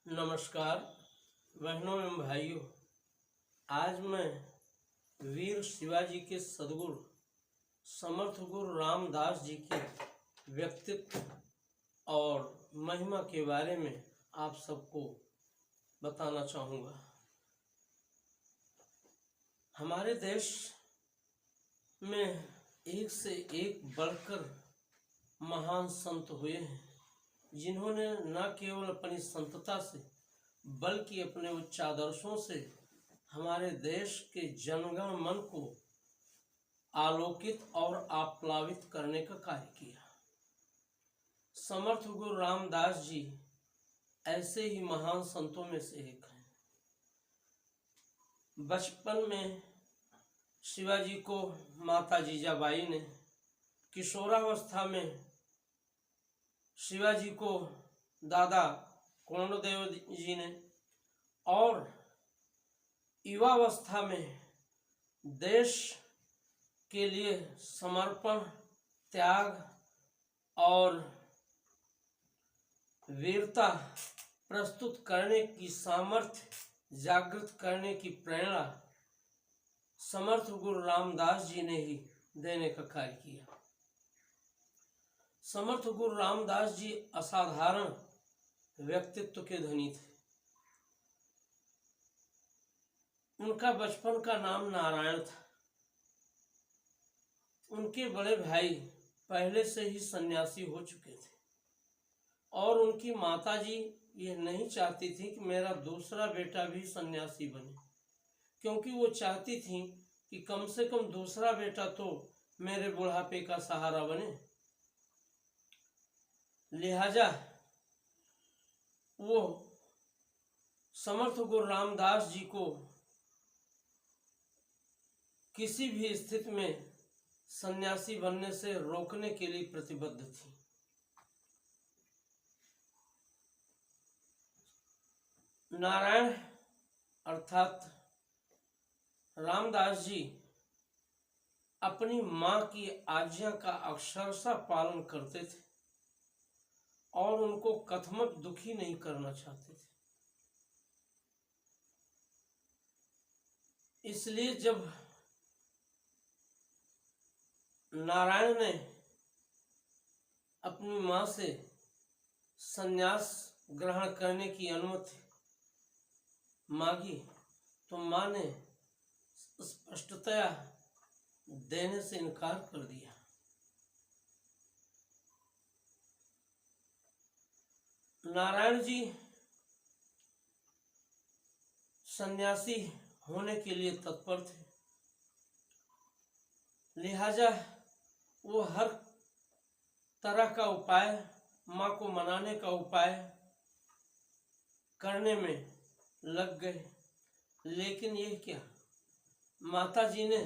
नमस्कार बहनों एवं भाइयों। आज मैं वीर शिवाजी के सद्गुरु समर्थ गुरु रामदास जी के व्यक्तित्व और महिमा के बारे में आप सबको बताना चाहूँगा। हमारे देश में एक से एक बढ़कर महान संत हुए हैं, जिन्होंने न केवल अपनी संतता से बल्कि अपने उच्च आदर्शों से हमारे देश के जनगण मन को आलोकित और आप्लावित करने का कार्य किया। समर्थ गुरु रामदास जी ऐसे ही महान संतों में से एक हैं। बचपन में शिवाजी को माता जीजाबाई ने, किशोरावस्था में शिवाजी को दादा कोंडदेव जी ने और युवावस्था में देश के लिए समर्पण, त्याग और वीरता प्रस्तुत करने की सामर्थ्य जागृत करने की प्रेरणा समर्थ गुरु रामदास जी ने ही देने का कार्य किया। समर्थ गुरु रामदास जी असाधारण व्यक्तित्व के धनी थे। उनका बचपन का नाम नारायण था। उनके बड़े भाई पहले से ही सन्यासी हो चुके थे और उनकी माताजी यह नहीं चाहती थी कि मेरा दूसरा बेटा भी सन्यासी बने, क्योंकि वो चाहती थी कि कम से कम दूसरा बेटा तो मेरे बुढ़ापे का सहारा बने। लिहाजा वो समर्थ गुरु रामदास जी को किसी भी स्थिति में सन्यासी बनने से रोकने के लिए प्रतिबद्ध थी। नारायण अर्थात रामदास जी अपनी मां की आज्ञा का अक्षरशः पालन करते थे और उनको कथमक दुखी नहीं करना चाहते थे। इसलिए जब नारायण ने अपनी मां से संन्यास ग्रहण करने की अनुमति मांगी तो मां ने स्पष्टतया देने से इनकार कर दिया। नारायण जी सन्यासी होने के लिए तत्पर थे। लिहाजा वो हर तरह का उपाय, मां को मनाने का उपाय करने में लग गए। लेकिन ये क्या, माता जी ने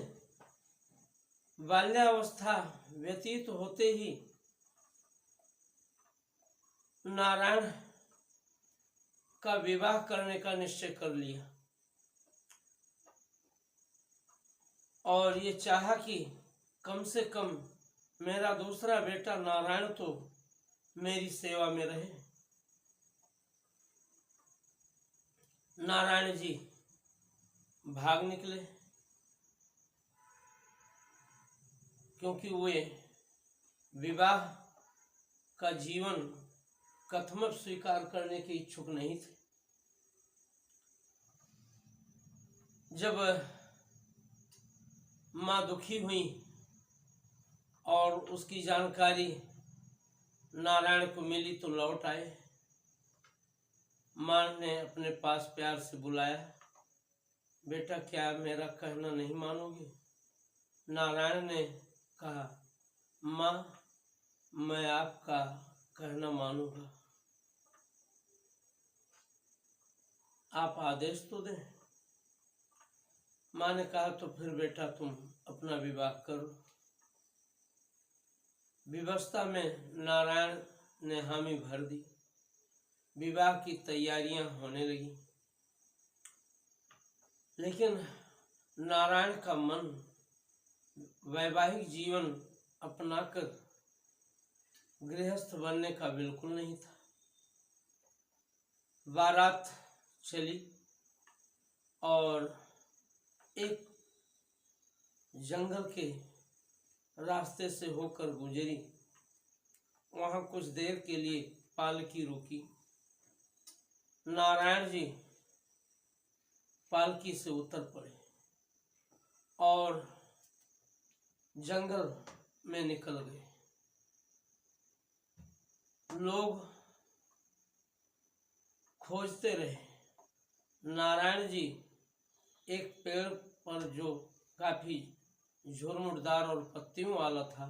बाल्यावस्था व्यतीत होते ही नारायण का विवाह करने का निश्चय कर लिया और ये चाहा कि कम से कम मेरा दूसरा बेटा नारायण तो मेरी सेवा में रहे। नारायण जी भाग निकले, क्योंकि वे विवाह का जीवन कथमक स्वीकार करने के इच्छुक नहीं थे। जब मां दुखी हुई और उसकी जानकारी नारायण को मिली तो लौट आए। मां ने अपने पास प्यार से बुलाया, बेटा क्या मेरा कहना नहीं मानोगे? नारायण ने कहा, मां मैं आपका कहना मानूंगा, आप आदेश तो दें। मां ने कहा तो फिर बेटा तुम अपना विवाह करो। विवस्था में नारायण ने हामी भर दी। विवाह की तैयारियां होने लगी, लेकिन नारायण का मन वैवाहिक जीवन अपनाकर गृहस्थ बनने का बिल्कुल नहीं था। बारात चली और एक जंगल के रास्ते से होकर गुजरी। वहां कुछ देर के लिए पालकी रुकी। नारायण जी पालकी से उतर पड़े और जंगल में निकल गए। लोग खोजते रहे। नारायण जी एक पेड़ पर जो काफी झुरमुटदार और पत्तियों वाला था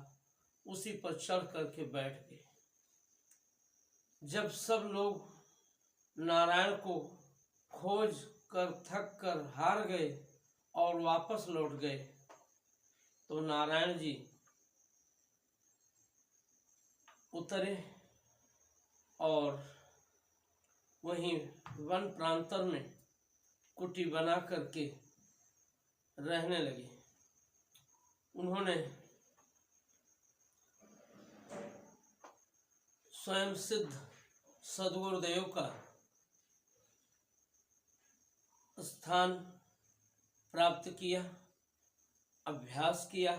उसी पर चढ़ करके बैठ गए। जब सब लोग नारायण को खोज कर थक कर हार गए और वापस लौट गए तो नारायण जी उतरे और वहीं वन प्रांतर में कुटी बना करके रहने लगे। उन्होंने स्वयं सिद्ध सद्गुरुदेव का स्थान प्राप्त किया, अभ्यास किया।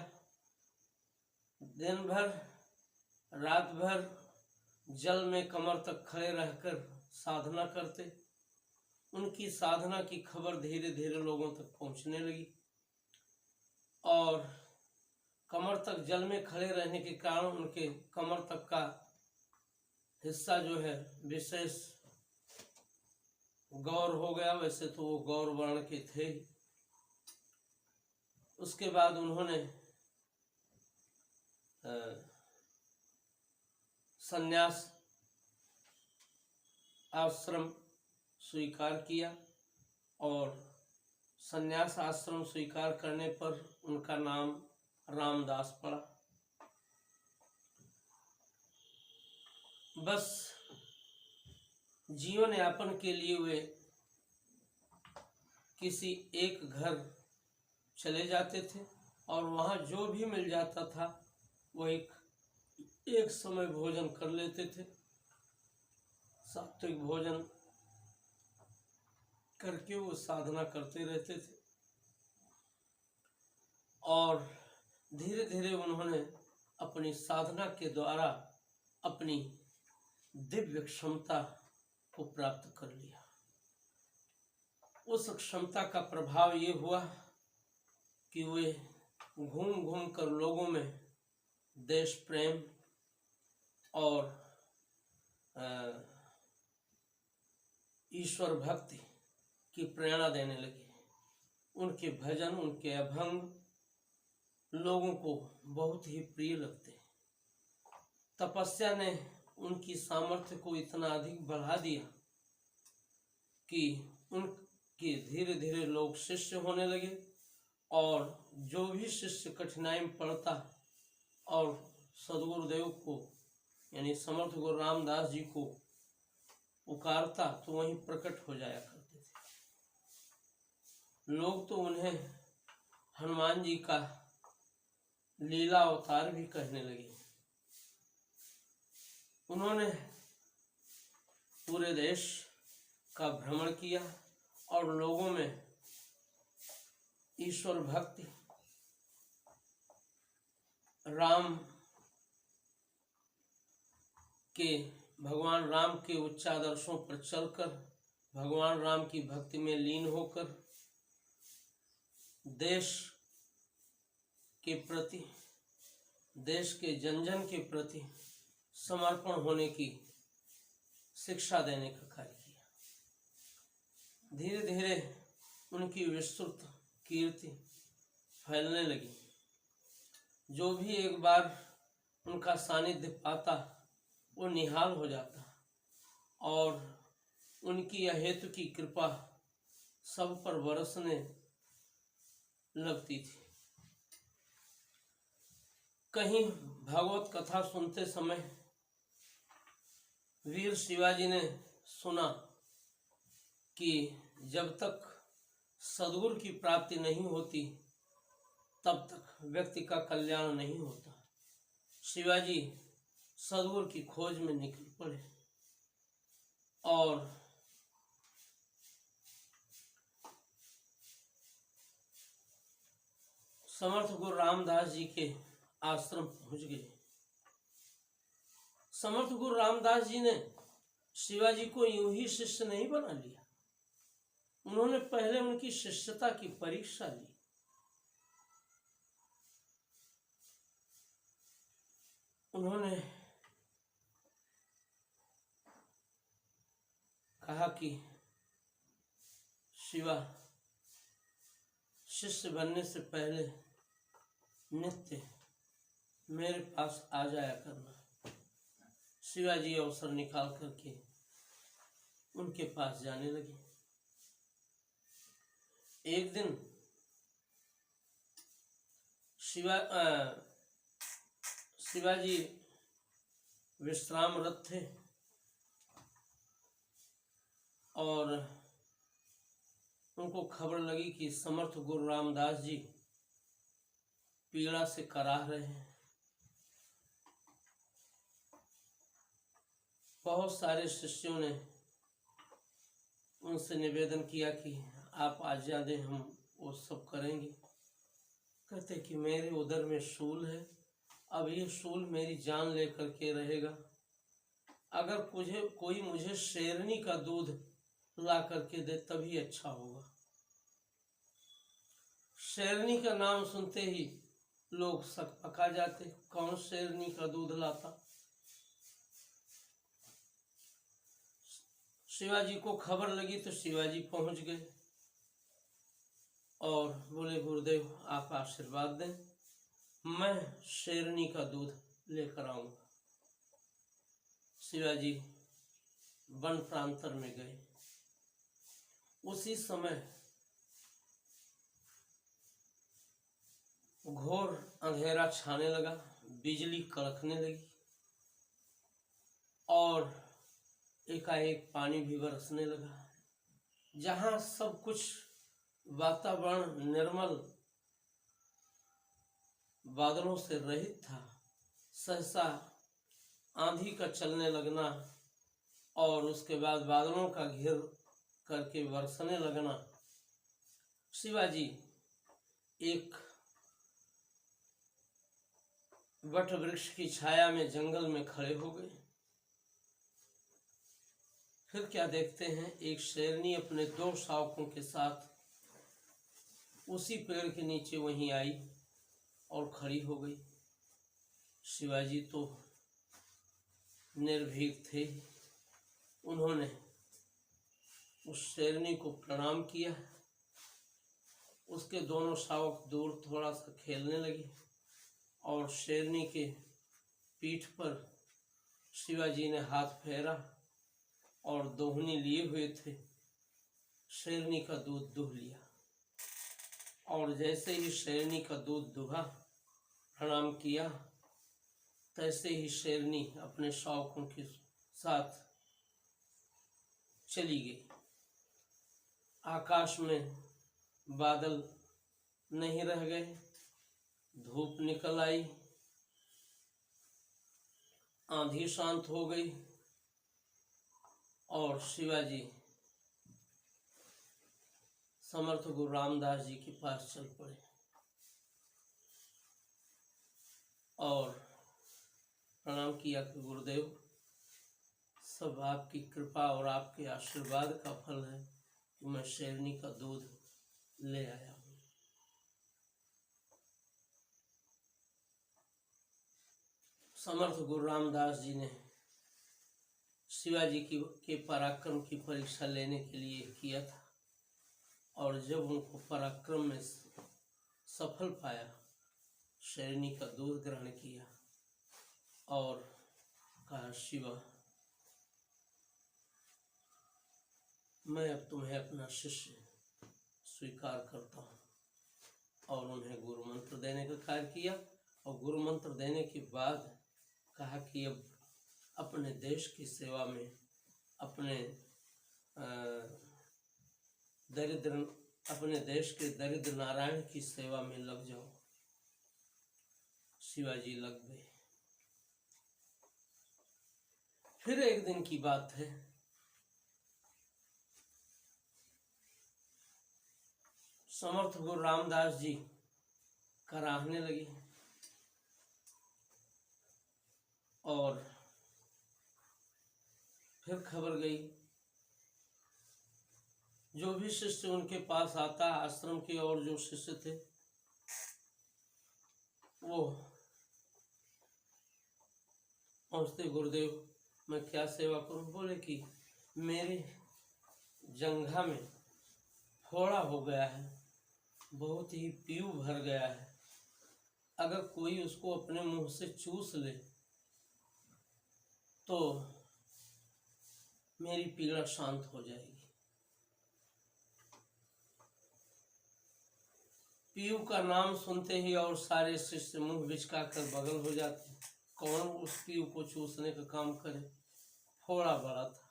दिन भर रात भर जल में कमर तक खड़े रहकर साधना करते। उनकी साधना की खबर धीरे धीरे लोगों तक पहुंचने लगी और कमर तक जल में खड़े रहने के कारण उनके कमर तक का हिस्सा जो है विशेष गौर हो गया। वैसे तो वो गौर वर्ण के थे। उसके बाद उन्होंने संन्यास आश्रम स्वीकार किया और संन्यास आश्रम स्वीकार करने पर उनका नाम रामदास पड़ा। बस जीवन यापन के लिए वे किसी एक घर चले जाते थे और वहाँ जो भी मिल जाता था वो एक समय भोजन कर लेते थे। सात्विक भोजन करके वो साधना करते रहते थे और धीरे धीरे उन्होंने अपनी साधना के द्वारा अपनी दिव्य क्षमता को प्राप्त कर लिया। उस क्षमता का प्रभाव ये हुआ कि वे घूम घूम कर लोगों में देश प्रेम और ईश्वर भक्ति की प्रेरणा देने लगे। उनके भजन, उनके अभंग लोगों को बहुत ही प्रिय लगते। तपस्या ने उनकी सामर्थ्य को इतना अधिक बढ़ा दिया कि उनके धीरे धीरे लोग शिष्य होने लगे और जो भी शिष्य कठिनाई में पड़ता और सद्गुरुदेव को यानी समर्थ गुरु रामदास जी को पुकारता तो वहीं प्रकट हो जाया करते थे। लोग तो उन्हें हनुमान जी का लीला अवतार भी कहने लगे। उन्होंने पूरे देश का भ्रमण किया और लोगों में ईश्वर भक्ति, राम के भगवान राम के उच्च आदर्शों पर चलकर भगवान राम की भक्ति में लीन होकर देश के प्रति, देश के जन जन के प्रति समर्पण होने की शिक्षा देने का कार्य किया। धीरे धीरे उनकी विस्तृत कीर्ति फैलने लगी। जो भी एक बार उनका सानिध्य पाता वो निहाल हो जाता और उनकी अहेतु की कृपा सब पर बरसने लगती थी। कहीं भागवत कथा सुनते समय वीर शिवाजी ने सुना कि जब तक सद्गुरु की प्राप्ति नहीं होती तब तक व्यक्ति का कल्याण नहीं होता। शिवाजी सद्गुरु की खोज में निकल पड़े और समर्थ गुरु रामदास जी के आश्रम पहुंच गए। समर्थ गुरु रामदास जी ने शिवाजी को यूं ही शिष्य नहीं बना लिया, उन्होंने पहले उनकी शिष्यता की परीक्षा ली। उन्होंने कहा कि शिवा, शिष्य बनने से पहले नित्य मेरे पास आ जाया करना। शिवाजी अवसर निकाल करके उनके पास जाने लगे। एक दिन शिवाजी विश्रामरत थे और उनको खबर लगी कि समर्थ गुरु रामदास जी पीड़ा से कराह रहे हैं। बहुत सारे शिष्यों ने उनसे निवेदन किया कि आप आज्ञा दें, हम वो सब करेंगे। कहते कि मेरे उदर में शूल है, अब ये शूल मेरी जान लेकर के रहेगा। अगर कोई मुझे शेरनी का दूध ला करके दे तभी अच्छा होगा। शेरनी का नाम सुनते ही लोग सकपका जाते, कौन शेरनी का दूध लाता। शिवाजी को खबर लगी तो शिवाजी पहुंच गए और बोले, गुरुदेव आप आशीर्वाद दें, मैं शेरनी का दूध लेकर आऊंगा। शिवाजी वन प्रांतर में गए। उसी समय घोर अंधेरा छाने लगा, बिजली कड़कने लगी और एकाएक पानी भी बरसने लगा। जहां सब कुछ वातावरण निर्मल बादलों से रहित था, सहसा आंधी का चलने लगना और उसके बाद बादलों का घेर करके बरसने लगना। शिवाजी एक वट वृक्ष की छाया में जंगल में खड़े हो गए। फिर क्या देखते हैं, एक शेरनी अपने 2 शावकों के साथ उसी पेड़ के नीचे वहीं आई और खड़ी हो गई। शिवाजी तो निर्भीक थे, उन्होंने उस शेरनी को प्रणाम किया। उसके दोनों शावक दूर थोड़ा सा खेलने लगे और शेरनी के पीठ पर शिवाजी ने हाथ फेरा और दोहनी लिए हुए थे, शेरनी का दूध दूह लिया। और जैसे ही शेरनी का दूध दूहा, प्रणाम किया, तैसे ही शेरनी अपने शावकों के साथ चली गई। आकाश में बादल नहीं रह गए, धूप निकल आई, आंधी शांत हो गई और शिवाजी समर्थ गुरु रामदास जी के पास चल पड़े और प्रणाम किया कि गुरुदेव, सब आपकी कृपा और आपके आशीर्वाद का फल है कि मैं शेरनी का दूध ले आया हूँ। समर्थ गुरु रामदास जी ने शिवाजी के पराक्रम की परीक्षा लेने के लिए किया था और जब उनको पराक्रम में सफल पाया, शेरनी का दूध ग्रहण किया और कहा, शिवा, मैं अब तुम्हें अपना शिष्य स्वीकार करता हूँ। और उन्हें गुरु मंत्र देने का कार्य किया और गुरु मंत्र देने के बाद कहा कि अब अपने देश की सेवा में, अपने अपने देश के दरिद्र नारायण की सेवा में लग जाओ। शिवाजी लग गए। फिर एक दिन की बात है, समर्थ गुरु रामदास जी कराहने लगे और फिर खबर गई, जो भी शिष्य उनके पास आता, आश्रम के और जो शिष्य थे, वो पहुँचते, गुरुदेव मैं क्या सेवा करूं? बोले कि मेरे जंघा में फोड़ा हो गया है, बहुत ही पीऊ भर गया है, अगर कोई उसको अपने मुंह से चूस ले तो मेरी पीड़ा शांत हो जाएगी। पीयू का नाम सुनते ही और सारे शिष्य मुंह बिचका कर बगल हो जाते। कौन उस पीयू को चूसने का काम करे? फोड़ा बड़ा था।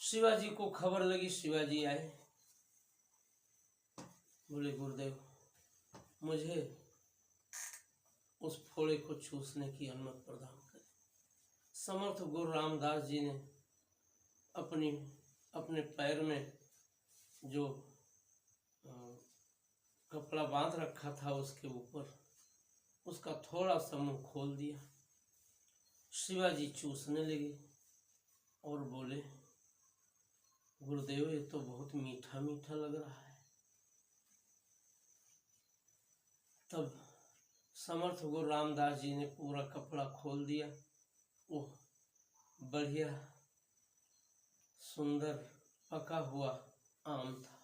शिवाजी को खबर लगी, शिवाजी आए, बोले गुरुदेव मुझे उस फोड़े को चूसने की अनुमति प्रदान करें। समर्थ गुरु रामदास जी ने अपने पैर में जो कपड़ा बांध रखा था उसके ऊपर उसका थोड़ा सा मुंह खोल दिया। शिवाजी चूसने लगे और बोले गुरुदेव ये तो बहुत मीठा मीठा लग रहा है। तब समर्थ गुरु रामदास जी ने पूरा कपड़ा खोल दिया। वो बढ़िया सुंदर पका हुआ आम था।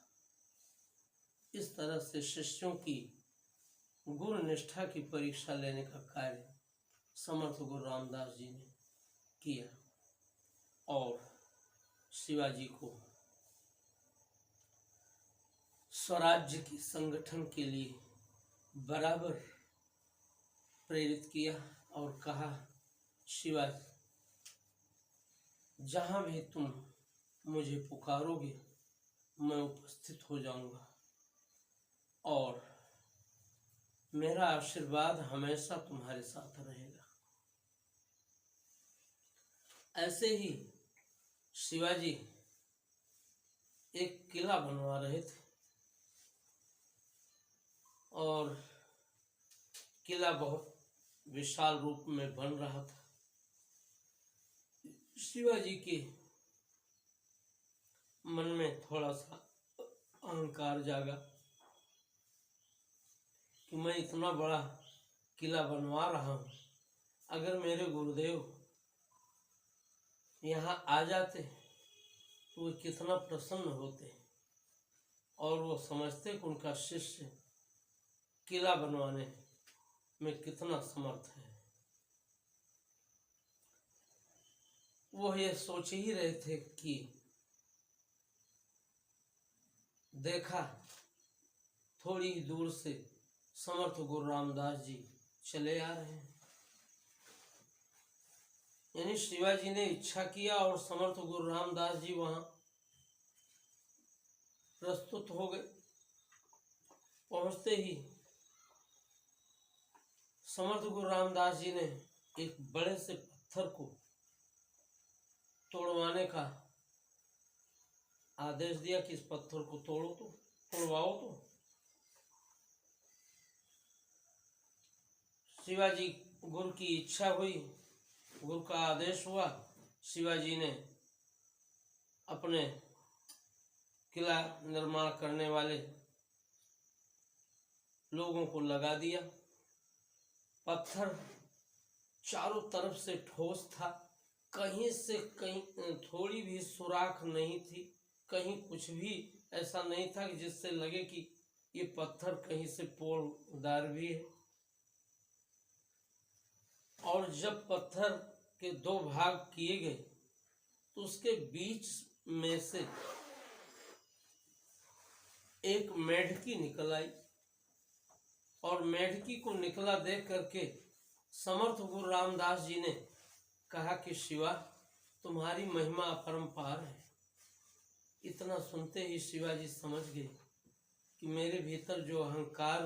इस तरह से शिष्यों की गुरु निष्ठा की परीक्षा लेने का कार्य समर्थ गुरु रामदास जी ने किया और शिवाजी को स्वराज्य के संगठन के लिए बराबर प्रेरित किया और कहा शिवाजी जहाँ भी तुम मुझे पुकारोगे मैं उपस्थित हो जाऊंगा और मेरा आशीर्वाद हमेशा तुम्हारे साथ रहेगा। ऐसे ही शिवाजी एक किला बनवा रहे थे और किला बहुत विशाल रूप में बन रहा था। शिवाजी के मन में थोड़ा सा अहंकार जागा कि मैं इतना बड़ा किला बनवा रहा हूँ, अगर मेरे गुरुदेव यहाँ आ जाते तो वो कितना प्रसन्न होते और वो समझते कि उनका शिष्य किला बनवाने में कितना समर्थ है। वो ये सोच ही रहे थे कि देखा थोड़ी ही दूर से समर्थ गुरु रामदास जी चले आ रहे हैं। यानी शिवाजी ने इच्छा किया और समर्थ गुरु रामदास जी वहां प्रस्तुत हो गए। पहुंचते ही समर्थ गुरु रामदास जी ने एक बड़े से पत्थर को तोड़वाने का आदेश दिया कि इस पत्थर को तोड़वाओ तो। शिवाजी गुरु की इच्छा हुई, गुरु का आदेश हुआ, शिवाजी ने अपने किला निर्माण करने वाले लोगों को लगा दिया। पत्थर चारों तरफ से ठोस था, कहीं से कहीं थोड़ी भी सुराख नहीं थी, कहीं कुछ भी ऐसा नहीं था कि जिससे लगे कि ये पत्थर कहीं से पोलदार भी है। और जब पत्थर के दो भाग किए गए तो उसके बीच में से एक मेढकी निकल आई और मेढकी को निकला देख करके समर्थ गुरु रामदास जी ने कहा कि शिवा तुम्हारी महिमा अपरंपार है। इतना सुनते ही शिवाजी समझ गए कि मेरे भीतर जो अहंकार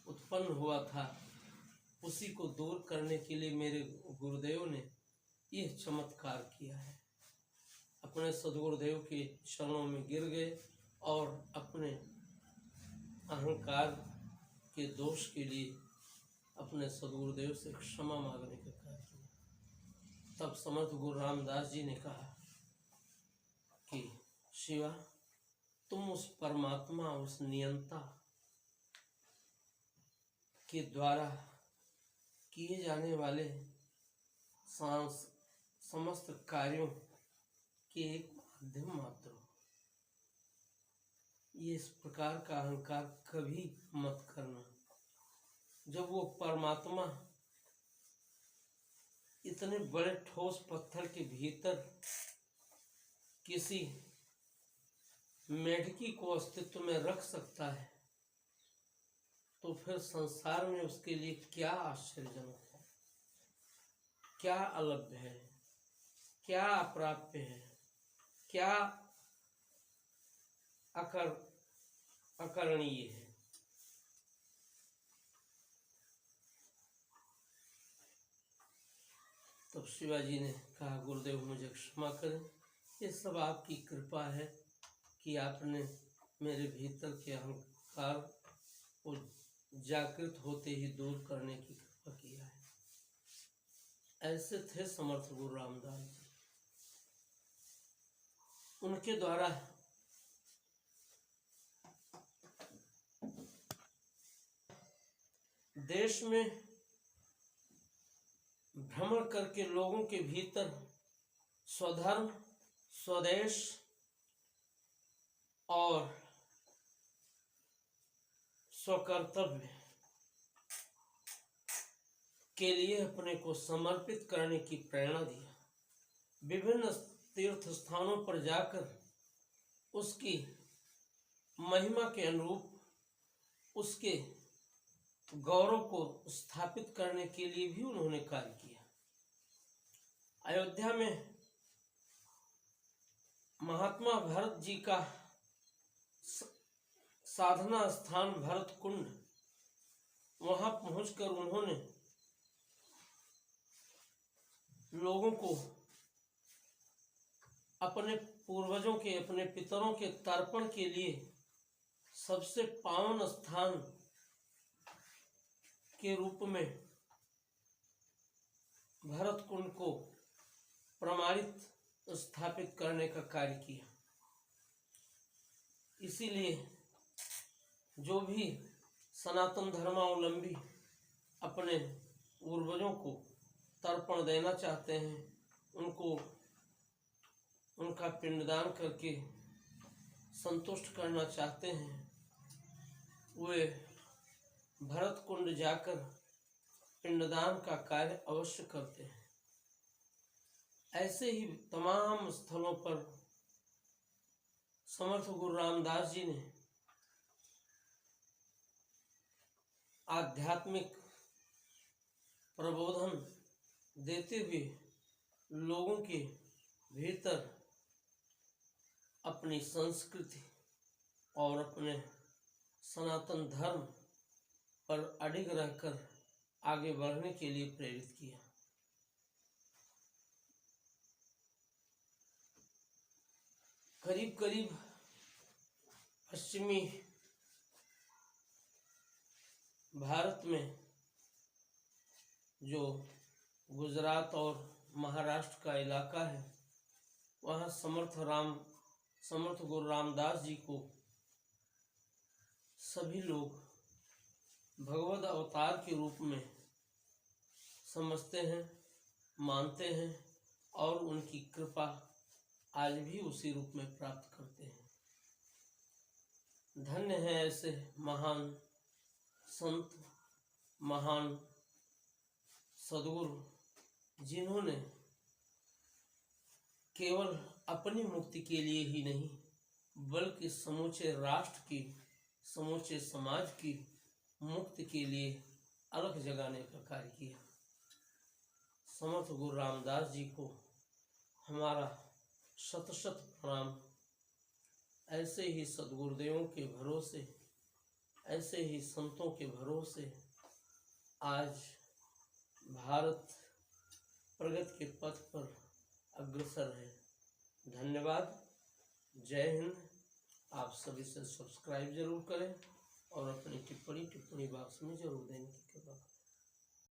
उत्पन्न हुआ था उसी को दूर करने के लिए मेरे गुरुदेव ने यह चमत्कार किया है। अपने सदगुरुदेव के चरणों में गिर गए और अपने अहंकार के दोष के लिए अपने सदगुरुदेव से क्षमा मांगने का कार्य किया। तब समर्थ गुरु रामदास जी ने कहा कि शिवा, तुम उस परमात्मा, उस नियंता के द्वारा किए जाने वाले समस्त कार्यों के एक माध्यम मात्र हो। ये इस प्रकार का अहंकार कभी मत करना। जब वो परमात्मा इतने बड़े ठोस पत्थर के भीतर किसी मेढकी को अस्तित्व में रख सकता है, तो फिर संसार में उसके लिए क्या आश्चर्यजनक है, क्या अलभ्य है, क्या अप्राप्य है, क्या अकरणीय है। तब शिवाजी ने कहा, गुरुदेव मुझे क्षमा करें, ये सब आपकी कृपा है कि आपने मेरे भीतर के अहंकार को जागृत होते ही दूर करने की कृपा किया है। ऐसे थे समर्थ गुरु रामदास जी। उनके द्वारा देश में भ्रमण करके लोगों के भीतर स्वधर्म, स्वदेश और स्वकर्तव्य के लिए अपने को समर्पित करने की प्रेरणा दिया। विभिन्न तीर्थ स्थानों पर जाकर उसकी महिमा के अनुरूप उसके गौरव को स्थापित करने के लिए भी उन्होंने कार्य किया। अयोध्या में महात्मा भरत जी का साधना स्थान भरत कुंड, वहां पहुंचकर उन्होंने लोगों को अपने पूर्वजों के, अपने पितरों के तर्पण के लिए सबसे पावन स्थान के रूप में भरत कुंड को प्रमाणित स्थापित करने का कार्य किया। इसीलिए जो भी सनातन धर्मावलंबी अपने पूर्वजों को तर्पण देना चाहते हैं, उनको उनका पिंडदान करके संतुष्ट करना चाहते हैं, वे भरत कुंड जाकर पिंडदान का कार्य अवश्य करते हैं। ऐसे ही तमाम स्थलों पर समर्थ गुरु रामदास जी ने आध्यात्मिक प्रबोधन देते हुए लोगों के भीतर अपनी संस्कृति और अपने सनातन धर्म पर अडिग रहकर आगे बढ़ने के लिए प्रेरित किया। करीब करीब पश्चिमी भारत में जो गुजरात और महाराष्ट्र का इलाका है, वहाँ समर्थ गुरु रामदास जी को सभी लोग भगवद अवतार के रूप में समझते हैं, मानते हैं और उनकी कृपा आज भी उसी रूप में प्राप्त करते हैं। धन्य है ऐसे महान संत, महान सद्गुरु, जिन्होंने केवल अपनी मुक्ति के लिए ही नहीं बल्कि समूचे राष्ट्र की, समूचे समाज की मुक्ति के लिए अलख जगाने का कार्य किया। समर्थ गुरु रामदास जी को हमारा शत शत प्रणाम। ऐसे ही सद्गुरुदेवों के भरोसे, ऐसे ही संतों के भरोसे आज भारत प्रगति के पथ पर अग्रसर है। धन्यवाद। जय हिंद। आप सभी से सब्सक्राइब जरूर करें और अपनी टिप्पणी बॉक्स में जरूर देने की कृपा करें।